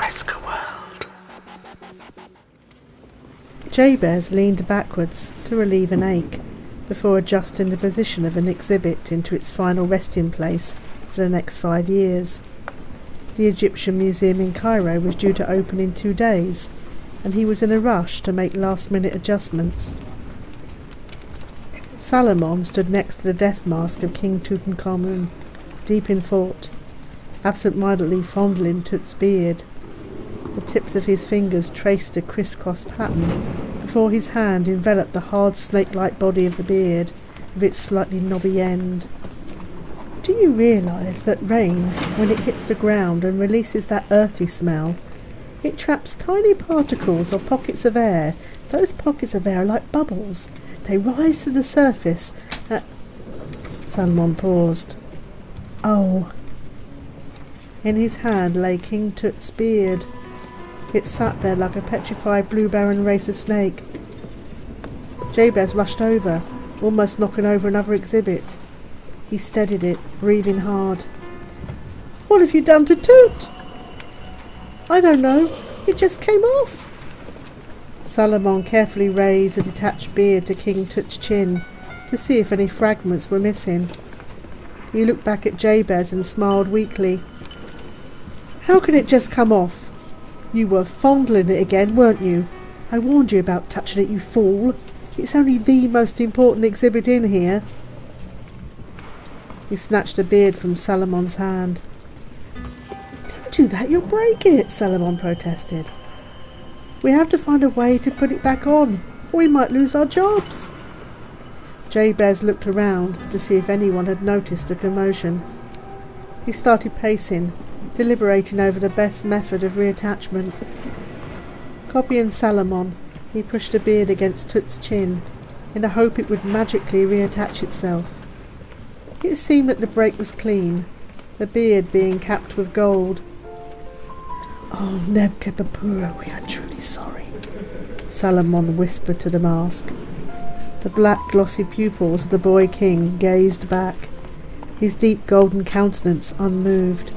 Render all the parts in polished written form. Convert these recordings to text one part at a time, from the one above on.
Wesker World. Jabez leaned backwards to relieve an ache before adjusting the position of an exhibit into its final resting place for the next 5 years. The Egyptian Museum in Cairo was due to open in 2 days, and he was in a rush to make last-minute adjustments. Salomon stood next to the death mask of King Tutankhamun, deep in thought, absent-mindedly fondling Tut's beard. The tips of his fingers traced a criss-cross pattern before his hand enveloped the hard snake-like body of the beard with its slightly knobby end. Do you realise that rain, when it hits the ground and releases that earthy smell, it traps tiny particles or pockets of air? Those pockets of air are like bubbles. They rise to the surface. Salomon paused. Oh. In his hand lay King Tut's beard. It sat there like a petrified Blue Baron racer snake. Jabez rushed over, almost knocking over another exhibit. He steadied it, breathing hard. What have you done to Tut? I don't know. It just came off. Salomon carefully raised a detached beard to King Tut's chin to see if any fragments were missing. He looked back at Jabez and smiled weakly. How could it just come off? You were fondling it again, weren't you? I warned you about touching it, you fool. It's only the most important exhibit in here. He snatched the beard from Salomon's hand. Don't do that, you'll break it, Salomon protested. We have to find a way to put it back on, or we might lose our jobs. Jabez looked around to see if anyone had noticed the commotion. He started pacing, deliberating over the best method of reattachment. Copying Salomon, he pushed the beard against Tut's chin in the hope it would magically reattach itself. It seemed that the break was clean, the beard being capped with gold. Oh, Nebkepapura, we are truly sorry, Salomon whispered to the mask. The black glossy pupils of the boy king gazed back, his deep golden countenance unmoved.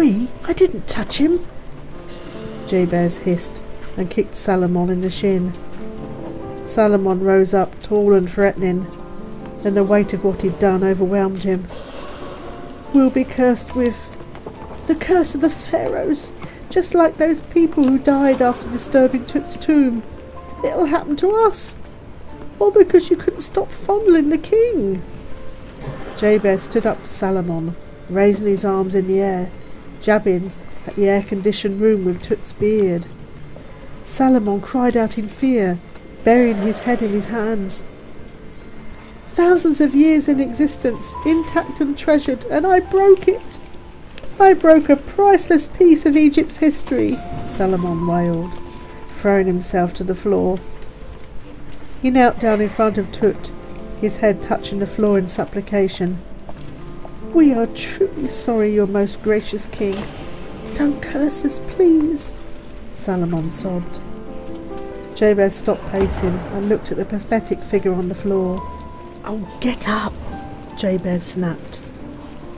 I didn't touch him, Jabez hissed and kicked Salomon in the shin. Salomon rose up, tall and threatening, and the weight of what he'd done overwhelmed him. We'll be cursed with the curse of the pharaohs, just like those people who died after disturbing Tut's tomb. It'll happen to us. All because you couldn't stop fondling the king. Jabez stood up to Salomon, raising his arms in the air, jabbing at the air-conditioned room with Tut's beard. Salomon cried out in fear, burying his head in his hands. Thousands of years in existence, intact and treasured, and I broke it. I broke a priceless piece of Egypt's history, Salomon wailed, throwing himself to the floor. He knelt down in front of Tut, his head touching the floor in supplication. We are truly sorry, your most gracious king. Don't curse us, please, Salomon sobbed. Jabez stopped pacing and looked at the pathetic figure on the floor. Oh, get up, Jabez snapped.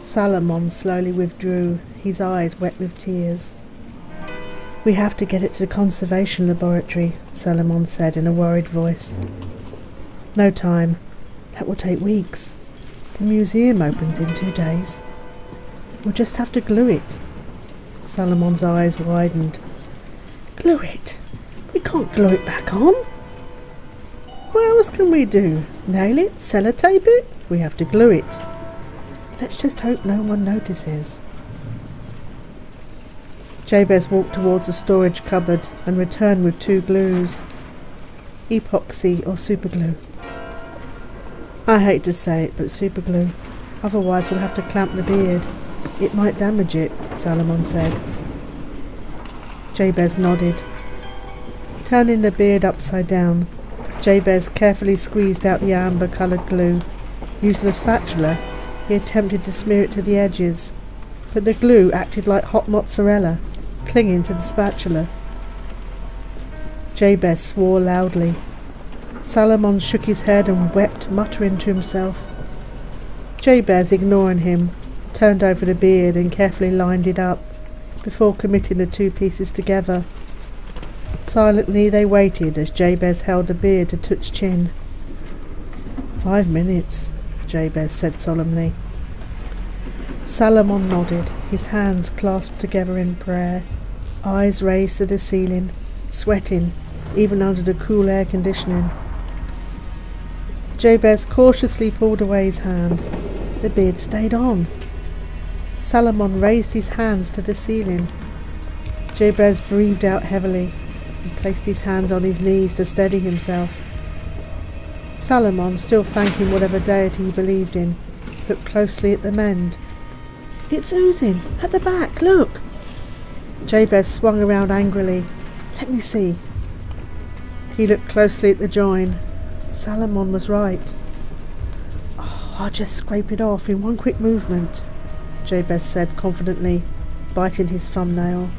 Salomon slowly withdrew, his eyes wet with tears. We have to get it to the conservation laboratory, Salomon said in a worried voice. No time. That will take weeks. The museum opens in 2 days. We'll just have to glue it. Salomon's eyes widened. Glue it? We can't glue it back on. What else can we do? Nail it? Sellotape it? We have to glue it. Let's just hope no one notices. Jabez walked towards a storage cupboard and returned with 2 glues. Epoxy or superglue. I hate to say it, but superglue. Otherwise we'll have to clamp the beard. It might damage it, Salomon said. Jabez nodded. Turning the beard upside down, Jabez carefully squeezed out the amber-coloured glue. Using a spatula, he attempted to smear it to the edges, but the glue acted like hot mozzarella, clinging to the spatula. Jabez swore loudly. Salomon shook his head and wept, muttering to himself. Jabez, ignoring him, turned over the beard and carefully lined it up, before committing the two pieces together. Silently they waited as Jabez held the beard to Tut's chin. 5 minutes, Jabez said solemnly. Salomon nodded, his hands clasped together in prayer, eyes raised to the ceiling, sweating even under the cool air conditioning. Jabez cautiously pulled away his hand. The beard stayed on. Salomon raised his hands to the ceiling. Jabez breathed out heavily and placed his hands on his knees to steady himself. Salomon, still thanking whatever deity he believed in, looked closely at the mend. "It's oozing! At the back, look!" Jabez swung around angrily. "Let me see." He looked closely at the join. Salomon was right. "Oh, I'll just scrape it off in one quick movement," Jabez said confidently, biting his thumbnail.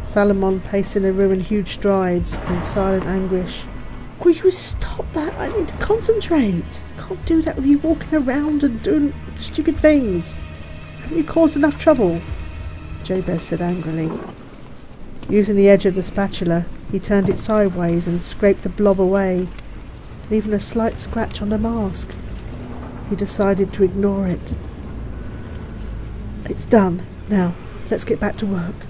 Salomon paced in the room in huge strides, in silent anguish. "Will you stop that? I need to concentrate. Can't do that with you walking around and doing stupid things. Haven't you caused enough trouble?" Jabez said angrily. Using the edge of the spatula, he turned it sideways and scraped the blob away, leaving a slight scratch on the mask. He decided to ignore it. "It's done. Now, let's get back to work."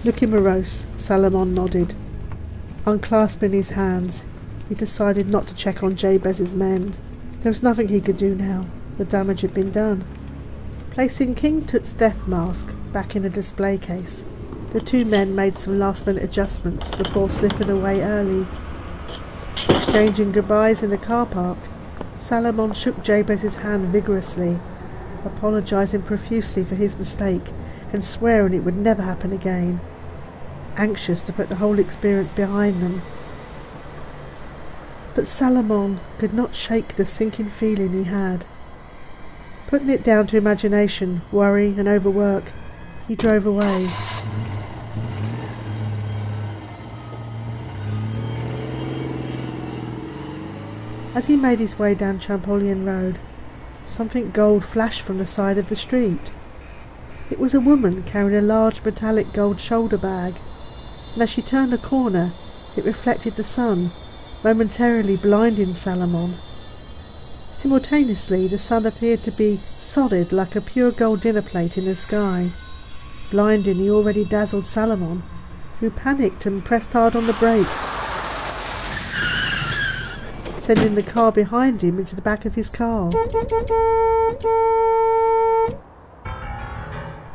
Looking morose, Salomon nodded. Unclasping his hands, he decided not to check on Jabez's mend. There was nothing he could do now. The damage had been done. Placing King Tut's death mask back in a display case, the two men made some last-minute adjustments before slipping away early. Exchanging goodbyes in the car park, Salomon shook Jabez's hand vigorously, apologising profusely for his mistake and swearing it would never happen again, anxious to put the whole experience behind them. But Salomon could not shake the sinking feeling he had. Putting it down to imagination, worry and overwork, he drove away. As he made his way down Champollion Road, something gold flashed from the side of the street. It was a woman carrying a large metallic gold shoulder bag, and as she turned a corner, it reflected the sun, momentarily blinding Salomon. Simultaneously, the sun appeared to be solid like a pure gold dinner plate in the sky, blinding the already dazzled Salomon, who panicked and pressed hard on the brake, sending the car behind him into the back of his car.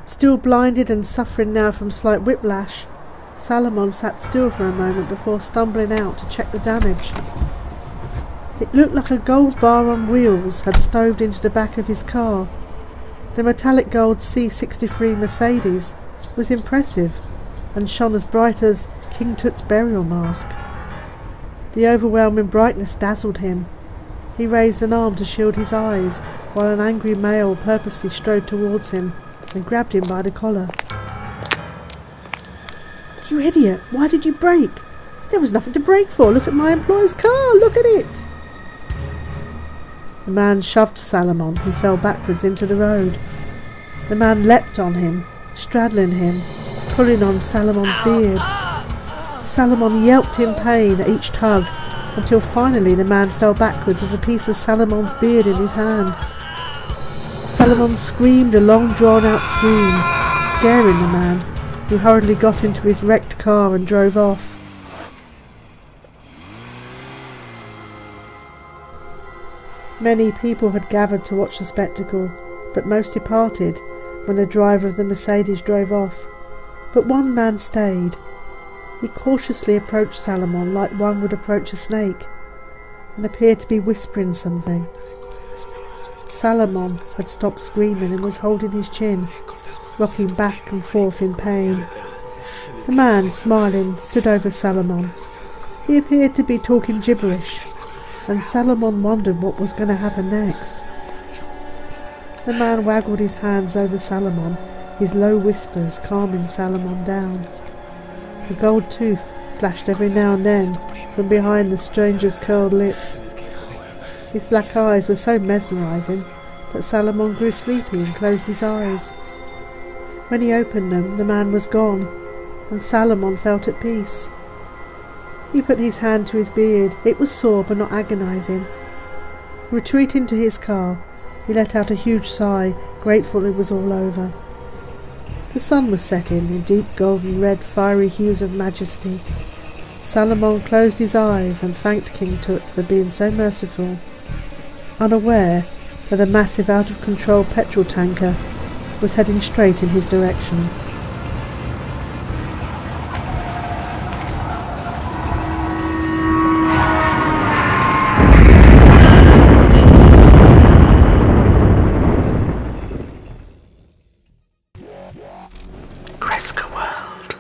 Still blinded and suffering now from slight whiplash, Salomon sat still for a moment before stumbling out to check the damage. It looked like a gold bar on wheels had stoved into the back of his car. The metallic gold C63 Mercedes was impressive and shone as bright as King Tut's burial mask. The overwhelming brightness dazzled him. He raised an arm to shield his eyes, while an angry male purposely strode towards him and grabbed him by the collar. "You idiot! Why did you brake? There was nothing to brake for. Look at my employer's car! Look at it!" The man shoved Salomon, who fell backwards into the road. The man leapt on him, straddling him, pulling on Salomon's beard. Salomon yelped in pain at each tug, until finally the man fell backwards with a piece of Salomon's beard in his hand. Salomon screamed a long drawn-out scream, scaring the man, who hurriedly got into his wrecked car and drove off. Many people had gathered to watch the spectacle, but most departed when the driver of the Mercedes drove off. But one man stayed. He cautiously approached Salomon like one would approach a snake, and appeared to be whispering something. Salomon had stopped screaming and was holding his chin, rocking back and forth in pain. The man, smiling, stood over Salomon. He appeared to be talking gibberish, and Salomon wondered what was going to happen next. The man waggled his hands over Salomon, his low whispers calming Salomon down. A gold tooth flashed every now and then from behind the stranger's curled lips. His black eyes were so mesmerising that Salomon grew sleepy and closed his eyes. When he opened them, the man was gone, and Salomon felt at peace. He put his hand to his beard. It was sore but not agonizing. Retreating to his car, he let out a huge sigh, grateful it was all over. The sun was setting in deep golden red fiery hues of majesty. Salomon closed his eyes and thanked King Tut for being so merciful, unaware that a massive out-of-control petrol tanker was heading straight in his direction. Kreska World.